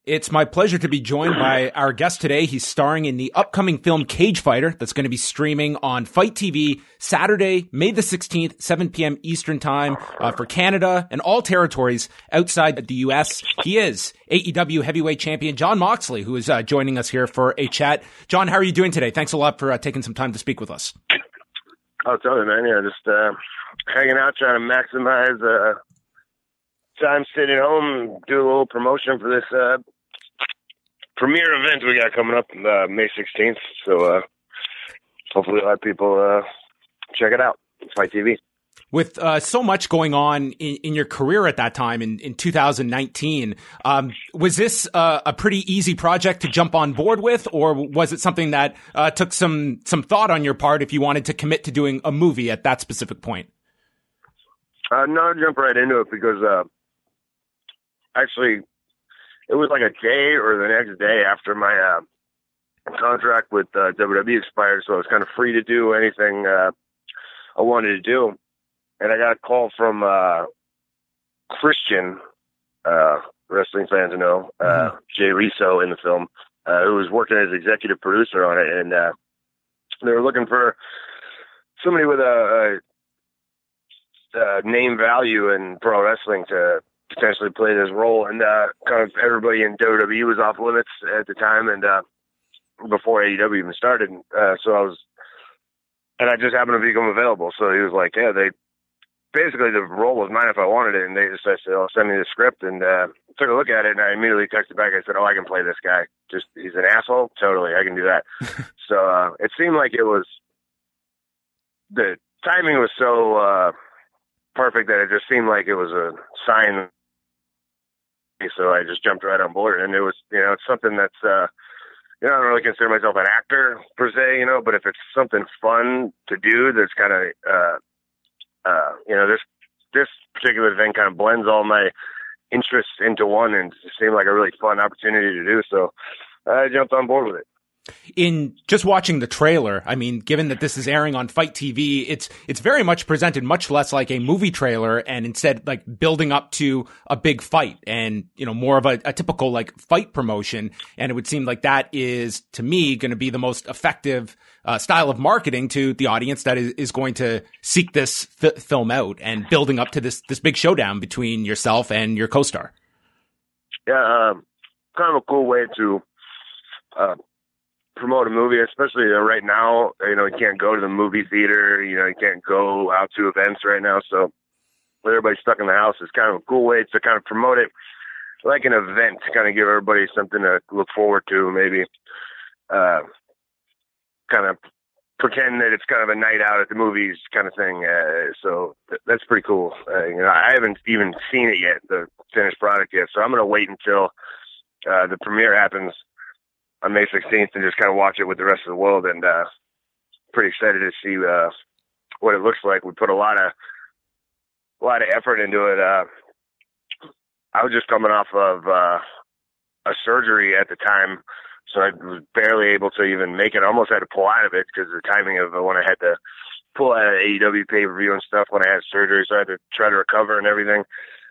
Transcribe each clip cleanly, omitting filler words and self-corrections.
It's my pleasure to be joined by our guest today. He's starring in the upcoming film Cagefighter that's going to be streaming on FITE TV Saturday, May the 16th, 7 p.m. Eastern Time for Canada and all territories outside the U.S. He is AEW heavyweight champion Jon Moxley, who is joining us here for a chat. Jon, how are you doing today? Thanks a lot for taking some time to speak with us. I'll tell you, man. Yeah, just hanging out, trying to maximize time sitting home, do a little promotion for this premiere event we got coming up May 16th. So hopefully a lot of people check it out. FITE TV. With so much going on in your career at that time in 2019, was this a pretty easy project to jump on board with, or was it something that took some thought on your part if you wanted to commit to doing a movie at that specific point? No, I jumped right into it because actually it was like a day or the next day after my contract with WWE expired, so I was kind of free to do anything I wanted to do. And I got a call from Christian, wrestling fans know, Jay Riso in the film, who was working as executive producer on it. And they were looking for somebody with a name value in pro wrestling to potentially play this role. And kind of everybody in WWE was off limits at the time, and before AEW even started. So I just happened to become available. So he was like, yeah, basically the role was mine if I wanted it, and they just said, "Oh, send me the script," and took a look at it, and I immediately texted back. I said, "Oh, I can play this guy. Just he's an asshole. Totally, I can do that." So it seemed like the timing was so perfect that it just seemed like it was a sign. So I just jumped right on board, and it was, it's something that's, I don't really consider myself an actor per se, but if it's something fun to do, that's kind of, this particular thing kind of blends all my interests into one, and it seemed like a really fun opportunity to do. So I jumped on board with it. In just watching the trailer, I mean, given that this is airing on FITE TV, it's very much presented much less like a movie trailer, and instead like building up to a big fight and, more of a typical like fight promotion. And it would seem like that is, to me, going to be the most effective style of marketing to the audience that is going to seek this film out, and building up to this big showdown between yourself and your co-star. Yeah, kind of a cool way to promote a movie, especially right now. You can't go to the movie theater. You can't go out to events right now. So with everybody stuck in the house, it's kind of a cool way to kind of promote it like an event, to kind of give everybody something to look forward to. Maybe kind of pretend that it's kind of a night out at the movies kind of thing. So that's pretty cool. I haven't even seen it yet, the finished product yet. So I'm going to wait until the premiere happens on May 16th and just kind of watch it with the rest of the world, and pretty excited to see what it looks like. We put a lot of effort into it. I was just coming off of a surgery at the time, so I was barely able to even make it. I almost had to pull out of it because of the timing of when I had to pull out of AEW pay-per-view and stuff when I had surgery, so I had to try to recover and everything.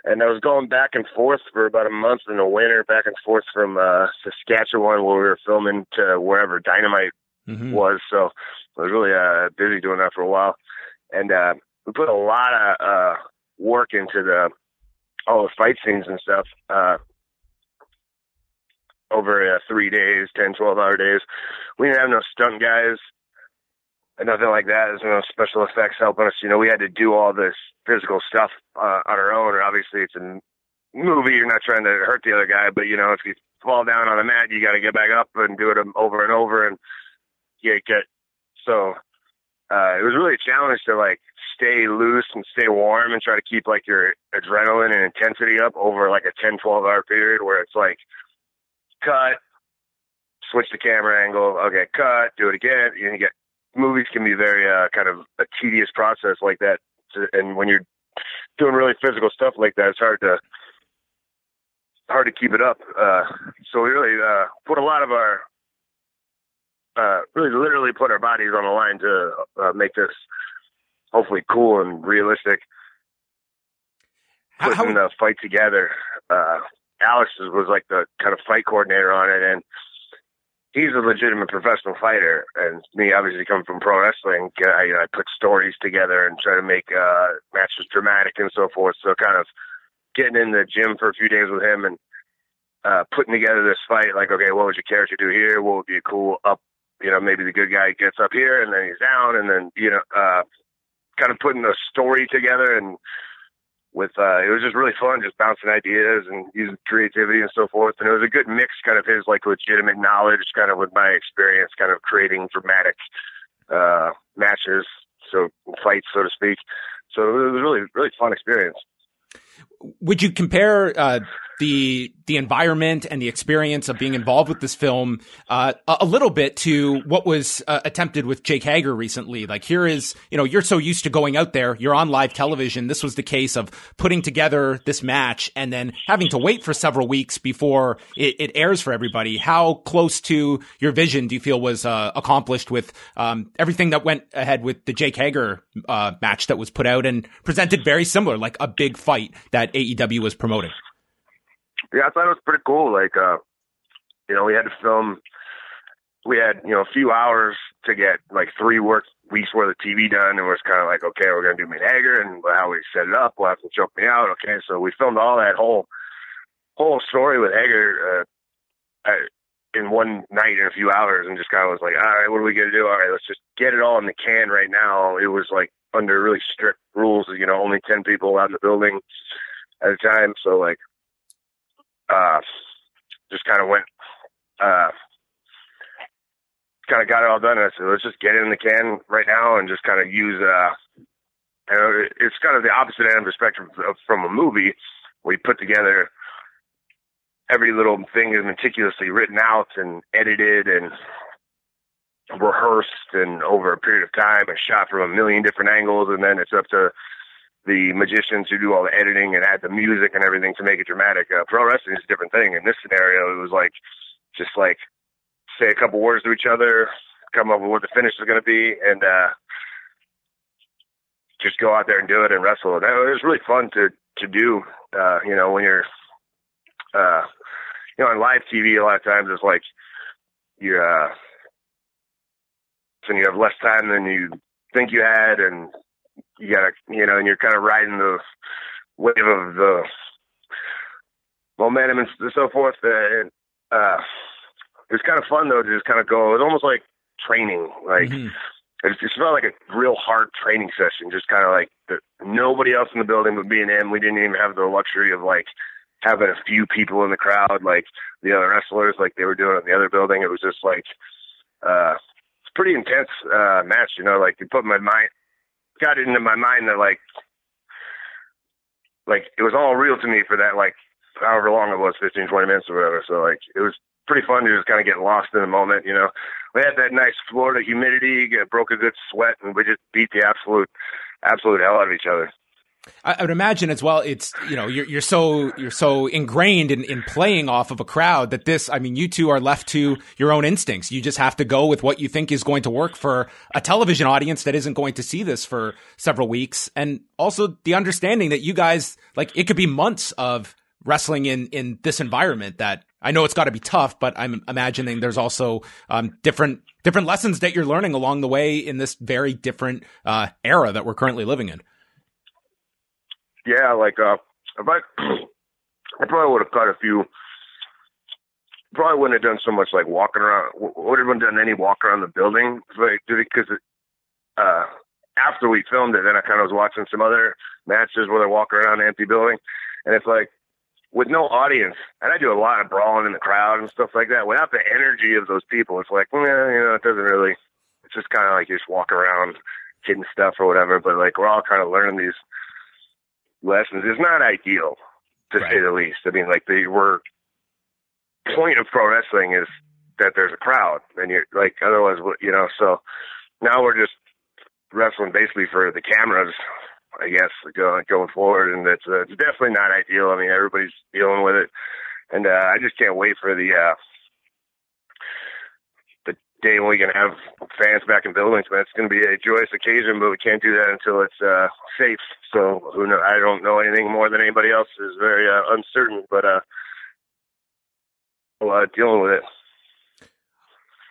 And I was going back and forth for about a month in the winter, back and forth from Saskatchewan, where we were filming, to wherever Dynamite was. So I was really busy doing that for a while. And we put a lot of work into all the fight scenes and stuff over 3 days, 10, 12-hour days. We didn't have no stunt guys, nothing like that. There's no special effects helping us. We had to do all this physical stuff on our own. And obviously it's a movie. You're not trying to hurt the other guy, but if you fall down on the mat, you got to get back up and do it over and over. And so it was really a challenge to like stay loose and stay warm and try to keep like your adrenaline and intensity up over like a 10, 12-hour period, where it's like, cut, switch the camera angle, okay, cut, do it again. Movies can be very kind of a tedious process like that, and when you're doing really physical stuff like that, it's hard to keep it up. So we really put a lot of our really literally put our bodies on the line to make this hopefully cool and realistic. Putting the fight together Alex was like the kind of fight coordinator on it, and he's a legitimate professional fighter. And me, obviously, coming from pro wrestling, I put stories together and try to make matches dramatic and so forth. So kind of getting in the gym for a few days with him and putting together this fight, like, okay, what would your character do here? What would be a cool up? Maybe the good guy gets up here and then he's down, and then kind of putting a story together. And with it was just really fun, just bouncing ideas and using creativity and so forth. And it was a good mix, kind of his like legitimate knowledge, kind of with my experience, kind of creating dramatic matches, so fights, so to speak. So it was really, really fun experience. Would you compare the environment and the experience of being involved with this film a little bit to what was attempted with Jake Hager recently? Like, here is, you're so used to going out there, you're on live television. This was the case of putting together this match and then having to wait for several weeks before it airs for everybody. How close to your vision do you feel was accomplished with everything that went ahead with the Jake Hager match that was put out and presented very similar, like a big fight that AEW was promoting? Yeah, I thought it was pretty cool. Like, we had to film. We had, a few hours to get like 3 weeks worth of TV done, and it was kind of like, okay, we're gonna do Meet Hager, and how we set it up. We'll have to choke me out. Okay, so we filmed all that whole story with Hager in one night in a few hours, and just kind of was like, all right, what are we gonna do? All right, let's just get it all in the can right now. It was like under really strict rules, only 10 people allowed in the building at a time. So like, just kind of went, kind of got it all done. And I said, let's just get it in the can right now and just kind of use, it's kind of the opposite end of the spectrum from a movie. We put together every little thing is meticulously written out and edited and rehearsed and over a period of time and shot from a million different angles. And then it's up to the magicians who do all the editing and add the music and everything to make it dramatic. Pro wrestling is a different thing. In this scenario, it was like, just like say a couple words to each other, come up with what the finish is going to be, and just go out there and do it and wrestle. And it was really fun to do, when you're, on live TV, a lot of times it's like you're, when you have less time than you think you had, and you gotta, and you're kind of riding the wave of the momentum and so forth. And it was kind of fun though to just kind of go. It was almost like training. Like it just felt like a real hard training session. Just kind of like nobody else in the building but me and him. We didn't even have the luxury of like having a few people in the crowd like the other wrestlers, like they were doing in the other building. It was just like it's pretty intense match. Like it put got it into my mind that like it was all real to me for that, like however long it was, 15, 20 minutes or whatever. So like it was pretty fun to just kind of get lost in the moment. We had that nice Florida humidity, broke a good sweat, and we just beat the absolute hell out of each other. I would imagine as well. It's, you're so ingrained in playing off of a crowd that you two are left to your own instincts. You just have to go with what you think is going to work for a television audience that isn't going to see this for several weeks. And also the understanding that you guys, like, it could be months of wrestling in this environment that I know it's got to be tough, but I'm imagining there's also different lessons that you're learning along the way in this very different era that we're currently living in. Yeah, like I probably would have cut a few. Probably wouldn't have done so much like walking around. Wouldn't have done any walk around the building, because after we filmed it, then I kind of was watching some other matches where they're walking around the empty building, and it's like with no audience, and I do a lot of brawling in the crowd and stuff like that. Without the energy of those people, it's like, it doesn't really. It's just kind of like you just walk around hitting stuff or whatever. But like we're all kind of learning these lessons. Is not ideal, to say the least. I mean, like the point of pro wrestling is that there's a crowd, and you're like, otherwise, so now we're just wrestling basically for the cameras, I guess, going forward, and it's definitely not ideal. I mean, everybody's dealing with it, and I just can't wait for the day when we can have fans back in buildings. Man, it's going to be a joyous occasion, but we can't do that until it's safe. So who knows? I don't know anything more than anybody else. Is very uncertain, but dealing with it.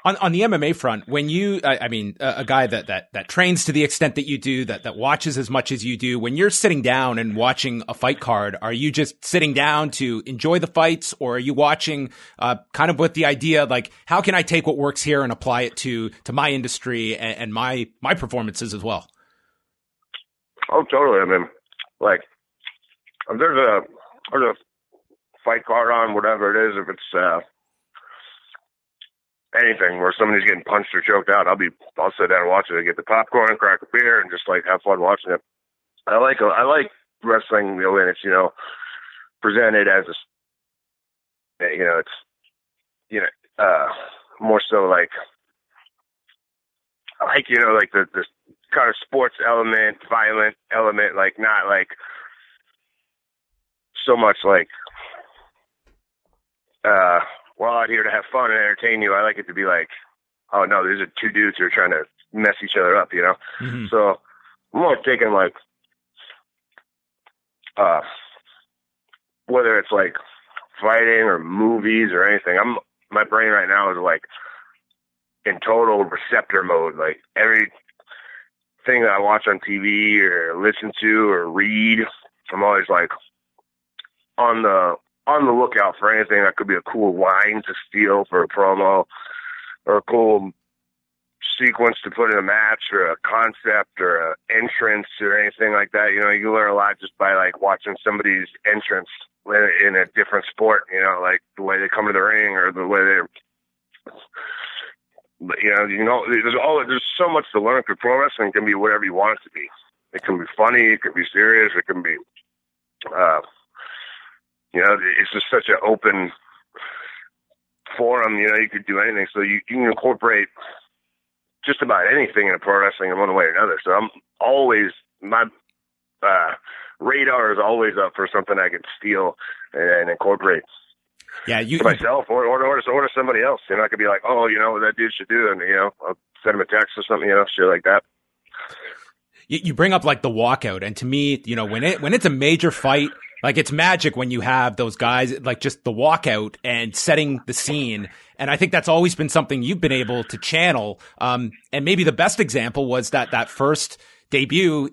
On the MMA front, when you, a guy that trains to the extent that you do, that watches as much as you do, when you're sitting down and watching a fight card, are you just sitting down to enjoy the fights, or are you watching kind of with the idea, like, how can I take what works here and apply it to my industry and my performances as well? Oh, totally. I mean, like, if there's a fight card on, whatever it is, if it's anything where somebody's getting punched or choked out, I'll sit down and watch it. I get the popcorn, crack a beer, and just like have fun watching it. I like wrestling, when it's, presented as it's, more so like, I like, like the kind of sports element, violent element, like not like so much like, we're all out here to have fun and entertain you. I like it to be like, oh no, these are two dudes who are trying to mess each other up, Mm-hmm. So I'm more taking like, whether it's like fighting or movies or anything, my brain right now is like in total receptor mode. Like everything that I watch on TV or listen to or read, I'm always like on the lookout for anything that could be a cool line to steal for a promo, or a cool sequence to put in a match, or a concept or an entrance or anything like that. You learn a lot just by like watching somebody's entrance in a different sport, like the way they come to the ring or the way there's so much to learn, because pro wrestling can be whatever you want it to be. It can be funny, it can be serious, it can be, it's just such an open forum. You could do anything. So you can incorporate just about anything in a pro wrestling in one way or another. So I'm always, my radar is always up for something I can steal and incorporate. Yeah, for myself or somebody else. I could be like, oh, what that dude should do, and I'll send him a text or something, shit like that. You bring up like the walkout, and to me, when it's a major fight, like it's magic when you have those guys, like just the walkout and setting the scene. And I think that's always been something you've been able to channel. And maybe the best example was that first debut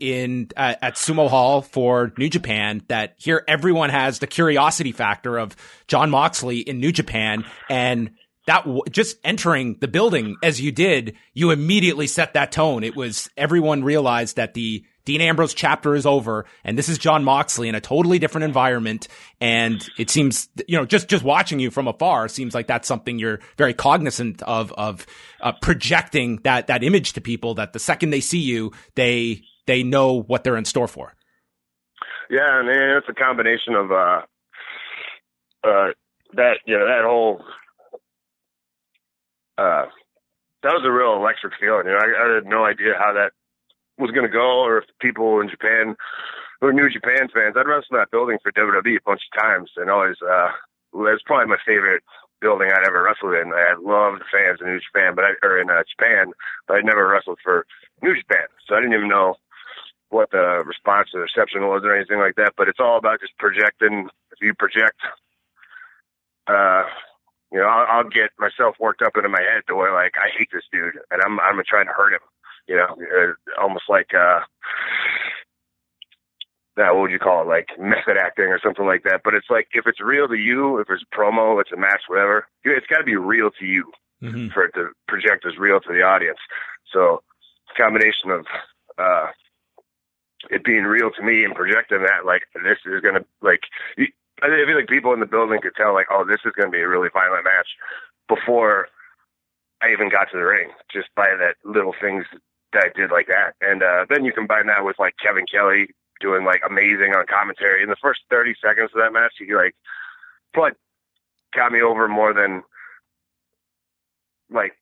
at Sumo Hall for New Japan, that here everyone has the curiosity factor of Jon Moxley in New Japan, and that just entering the building as you did, you immediately set that tone. It was, everyone realized that the Dean Ambrose chapter is over, and this is Jon Moxley in a totally different environment. And it seems, just watching you from afar, seems like that's something you're very cognizant of projecting that image to people, that the second they see you, they know what they're in store for. Yeah, I mean, it's a combination of that whole. That was a real electric feeling. I had no idea how that was going to go, or if people in Japan who are New Japan fans. I'd wrestled that building for WWE a bunch of times, and always, it's probably my favorite building I'd ever wrestled in. I loved the fans in New Japan, but I'd never wrestled for New Japan, so I didn't even know what the response or reception was or anything like that. But it's all about just projecting. If you project, I'll get myself worked up into my head to where, like, I hate this dude and I'm trying to hurt him. Almost like what would you call it? Like method acting or something like that. But it's like, if it's real to you, if it's a promo, it's a match, whatever, it's got to be real to you for it to project as real to the audience. So it's a combination of it being real to me and projecting that, like, this is going to, like, I feel like people in the building could tell, like, oh, this is going to be a really violent match before I even got to the ring, just by that little things that I did like that. And then you combine that with, like, Kevin Kelly doing, like, amazing on commentary. In the first 30 seconds of that match, he, like, but got me over more than, like,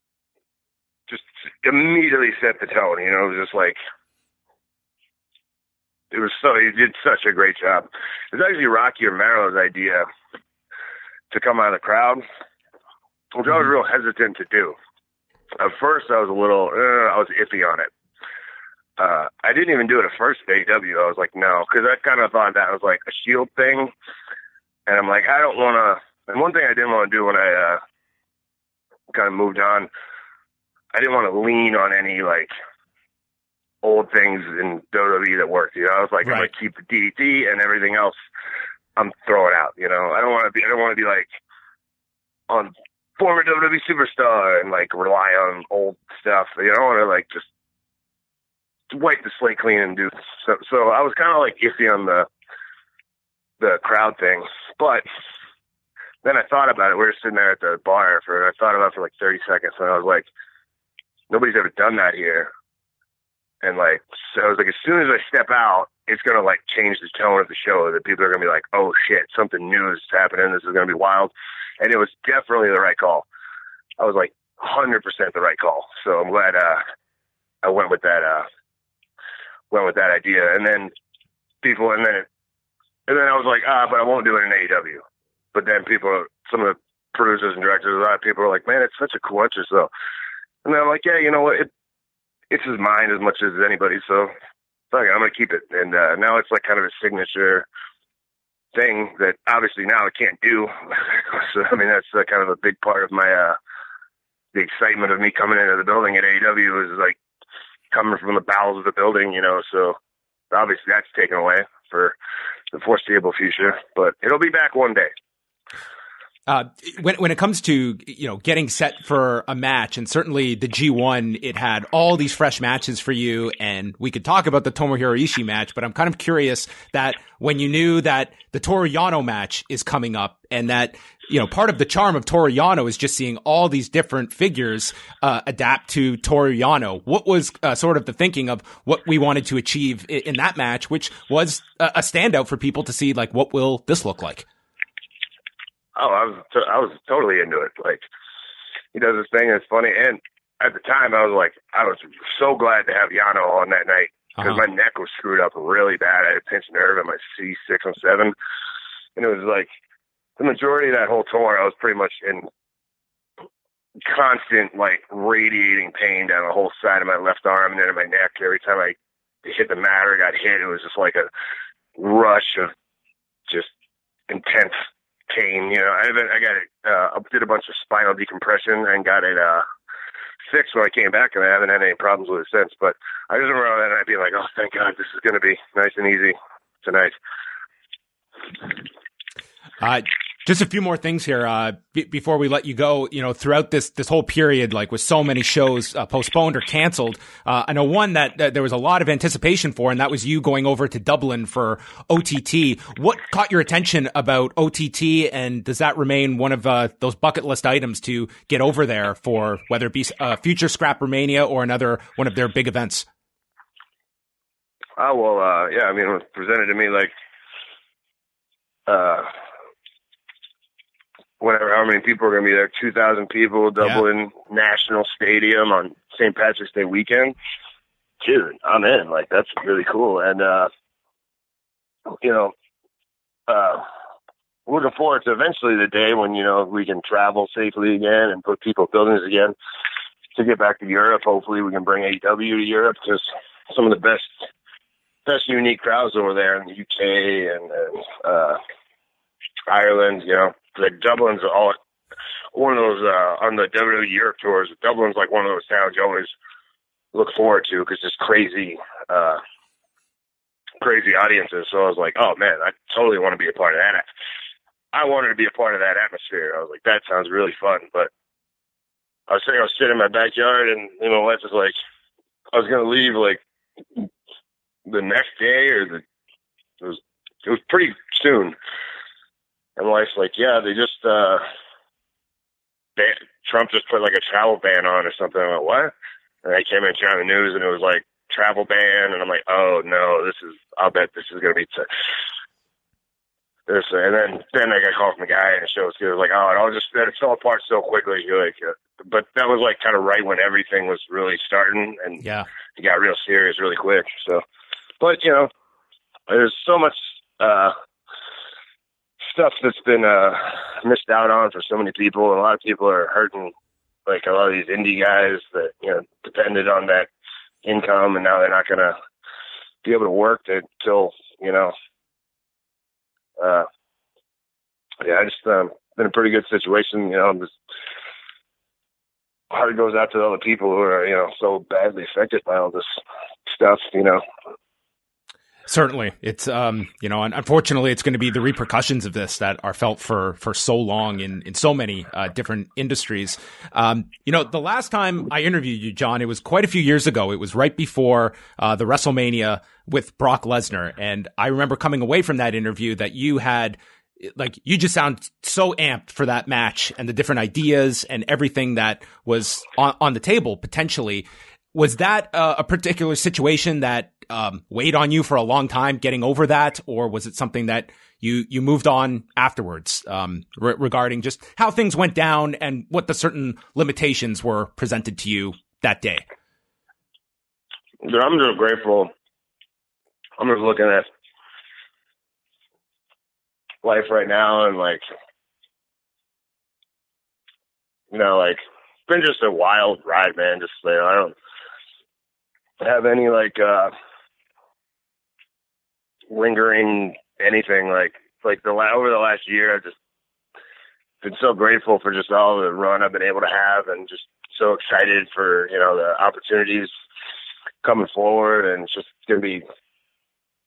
just immediately set the tone. It was just like, he did such a great job. It was actually Rocky Romero's idea to come out of the crowd, which I was real hesitant to do. At first, I was I was iffy on it. I didn't even do it at first at AEW. I was like, no, because I kind of thought that was like a Shield thing. And I'm like, I don't want to And one thing I didn't want to do when I kind of moved on, I didn't want to lean on any like old things in WWE that worked. I was like, right. I'm gonna keep the DDT and everything else I'm throwing out. I don't want to be like on former WWE superstar and like rely on old stuff. I want to like just wipe the slate clean and do so I was kind of like iffy on the crowd thing, but then I thought about it. We were sitting there at the bar I thought about it for like 30 seconds, and I was like, nobody's ever done that here. And like, so I was like, as soon as I step out, it's going to like change the tone of the show, that people are going to be like, oh shit, something new is happening. This is going to be wild. And it was definitely the right call. I was like 100% the right call. So I'm glad, I went with that idea. And then I was like, but I won't do it in AEW. But then some of the producers and directors, a lot of people are like, man, it's such a cool entrance though. And then I'm like, yeah, you know what? It's his mind as much as anybody. So fuck it, I'm going to keep it. And now it's like kind of a signature thing that obviously now I can't do. So, I mean, that's kind of a big part of my, the excitement of me coming into the building at AEW is like coming from the bowels of the building, so obviously that's taken away for the foreseeable future, but it'll be back one day. When it comes to, getting set for a match, and certainly the G1, it had all these fresh matches for you, and we could talk about the Tomohiro Ishii match, but I'm kind of curious that when you knew that the Toru Yano match is coming up, and that, part of the charm of Toru Yano is just seeing all these different figures adapt to Toru Yano. What was sort of the thinking of what we wanted to achieve in that match, which was a standout for people to see, like, what will this look like? Oh, I was totally into it. Like, he does this thing, and it's funny. And at the time, I was so glad to have Yano on that night, because my neck was screwed up really bad. I had a pinched nerve at my C6 and 7, and it was like the majority of that whole tour, I was pretty much in constant, like, radiating pain down the whole side of my left arm and then in my neck. Every time I hit the mat or got hit, it was just like a rush of just intense pain. I got it, did a bunch of spinal decompression and got it fixed when I came back, and I haven't had any problems with it since. But I just remember that night being like, oh, thank God, this is going to be nice and easy tonight. Just a few more things here before we let you go. Throughout this whole period, like with so many shows postponed or canceled, I know one that there was a lot of anticipation for, and that was you going over to Dublin for OTT. What caught your attention about OTT, and does that remain one of those bucket list items to get over there for, whether it be future Scrap-Romania or another one of their big events? Oh, well, yeah, I mean, it was presented to me like whatever, how many people are going to be there, 2,000 people, Dublin National Stadium on St. Patrick's Day weekend. Dude, I'm in. Like, that's really cool. And, looking forward to eventually the day when, we can travel safely again and put people in buildings again to get back to Europe. Hopefully we can bring AEW to Europe, because some of the best unique crowds over there in the UK and Ireland, like Dublin's all one of those on the WWE Europe tours. Dublin's like one of those towns you always look forward to, because it's crazy audiences. So I was like, oh man, I totally want to be a part of that. I wanted to be a part of that atmosphere. I was like, that sounds really fun. But I was sitting in my backyard, and my wife was like, I was gonna leave like the next day, or it was pretty soon. And my wife's like, yeah, they just, Trump just put like a travel ban on or something. I'm like, what? And I came in on the news, and it was like travel ban. And I'm like, oh no, I'll bet this is going to be this. And then I got a call from the guy, and the show was good. Like, oh, it fell apart so quickly. But that was like kind of right when everything was really starting, and it got real serious really quick. So, but there's so much, stuff that's been missed out on for so many people, and a lot of people are hurting, like a lot of these indie guys that depended on that income, and now they're not gonna be able to work until I just been a pretty good situation. Just heart goes out to all the people who are, so badly affected by all this stuff, Certainly. It's, and unfortunately, it's going to be the repercussions of this that are felt for so long in so many different industries. The last time I interviewed you, Jon, it was quite a few years ago. It was right before the WrestleMania with Brock Lesnar. And I remember coming away from that interview that you had, you just sound so amped for that match and the different ideas and everything that was on the table potentially. Was that a particular situation that weighed on you for a long time getting over that, or was it something that you moved on afterwards regarding just how things went down and what the certain limitations were presented to you that day? Dude, I'm just grateful. I'm just looking at life right now and it's been just a wild ride, man. Just I don't have any lingering anything over the last year. I've just been so grateful for just all the run I've been able to have, and just so excited for the opportunities coming forward. And it's just gonna be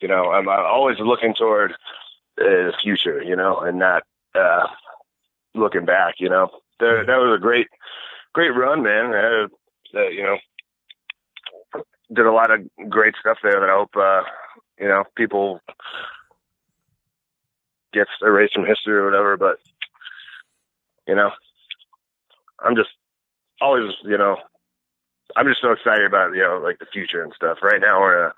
I'm always looking toward the future, and not looking back. That was a great run, man. Did a lot of great stuff there that I hope, people gets erased from history or whatever. But, I'm just always, I'm just so excited about, the future and stuff. Right now we're in a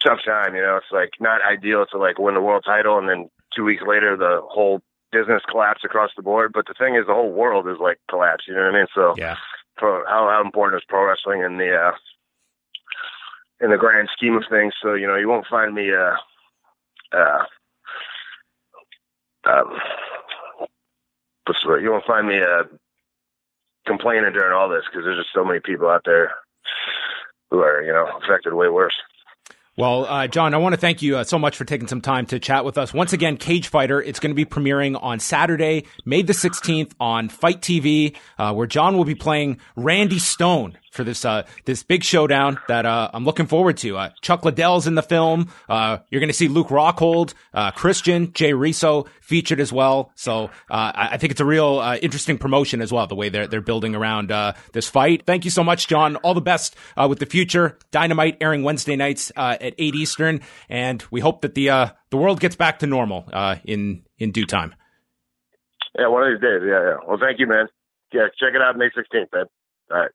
tough time, it's not ideal to win the world title and then 2 weeks later the whole business collapsed across the board. But the thing is, the whole world is collapsed, you know what I mean? So yeah. For how important is pro wrestling in the grand scheme of things. So, you won't find me, you won't find me, complaining during all this, because there's just so many people out there who are, affected way worse. Well, Jon, I want to thank you so much for taking some time to chat with us. Once again, Cagefighter, it's going to be premiering on Saturday, May the 16th on FITE TV, where Jon will be playing Randy Stone for this big showdown that I'm looking forward to. Chuck Liddell's in the film. You're going to see Luke Rockhold, Christian, Jay Rizzo featured as well. So I think it's a real interesting promotion as well, the way they're building around this fight. Thank you so much, Jon. All the best with the future. Dynamite airing Wednesday nights at 8 Eastern, and we hope that the world gets back to normal in due time. Yeah, one of these days. Yeah. Well, thank you, man. Yeah, check it out May 16th, man. All right.